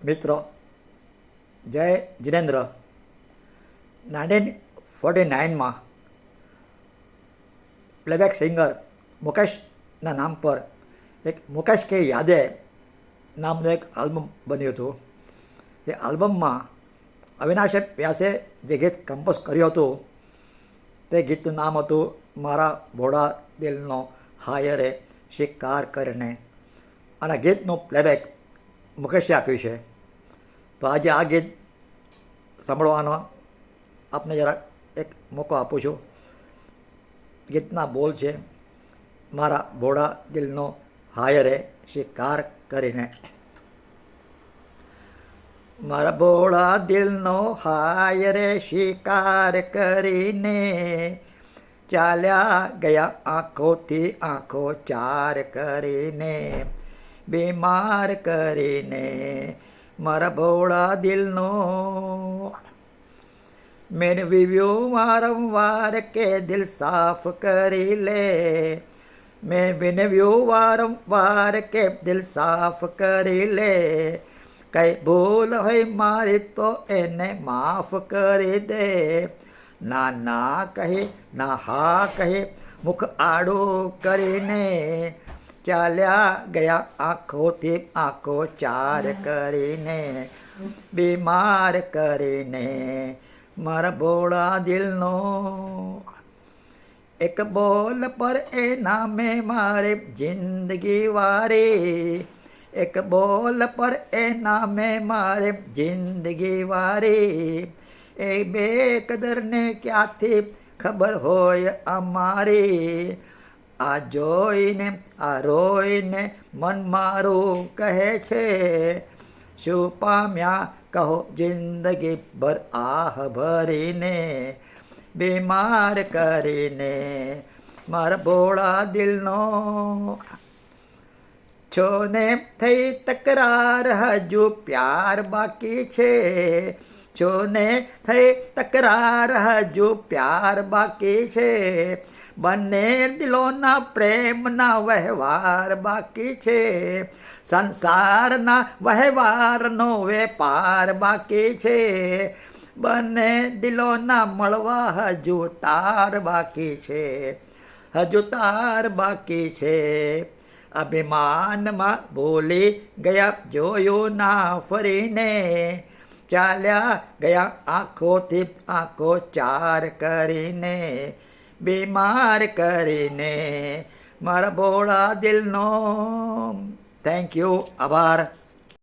મિત્રો, જય Jinendra. 1949માં playback singer મુકેશના નામ પર એક મુકેશ કે યાદે નામનું એક આલ્બમ બન્યું હતું. એ આલ્બમમાં અવિનાશ વ્યાસે જે ગીત કમ્પોઝ કર્યું હતું તે ગીતનું નામ હતું મારા ભોળા દિલનો હાય રે શિકાર કરીને, અને ગીતનું પ્લેબેક મુકેશે આપ્યું છે. તો આજે આ ગીત સાંભળવાનો આપને જરા એક મોકો આપું છું. ગીતના બોલ છે મારા ભોળા દિલનો હાય રે શિકાર કરીને. મારા ભોળા દિલનો હાય રે શિકાર કરીને, ચાલ્યા ગયા આંખોથી આંખો ચાર કરીને, બીમાર કરીને મારા ભોળા દિલનો. મેળવ્યો વારંવાર કે દિલ સાફ કરી લે, મેં વિનવ્યો વારંવાર કે દિલ સાફ કરી લે, કઈ ભૂલ હોય મારી તો એને માફ કરી દે. ના ના કહે ના હા કહે મુખ આડું કરીને, ચાલ્યા ગયા આંખોથી આંખો ચાર કરીને, બીમાર કરીને મારા ભોળા દિલનો. એક બોલ પર એના મેં મારે જિંદગી વારી, એક બોલ પર એના મેં મારે જિંદગી વારી, એ બેકદરને ક્યાંથી ખબર હોય અમારી. આ જોઈને આ રોઈને મન મારું કહે છે, શું પામ્યા કહો જિંદગી ભર આહ ભરીને, બીમાર કરીને મારા ભોળા દિલનો. છોને થઈ તકરાર હજુ પ્યાર બાકી છે, છોને થઈ તકરાર હજુ પ્યાર બાકી છે, બંને દિલોના પ્રેમના વહેવાર બાકી છે, સંસારના વહેવારનો વેપાર બાકી છે, બંને દિલોના મળવા હજુ તાર બાકી છે, હજુ તાર બાકી છે. અભિમાનમાં ભૂલી ગયા જોયું ના ફરીને, ચાલ્યા ગયા આંખોથી આંખો ચાર કરીને, બીમાર કરીને મારા ભોળા દિલનો. થેન્ક યુ, આભાર.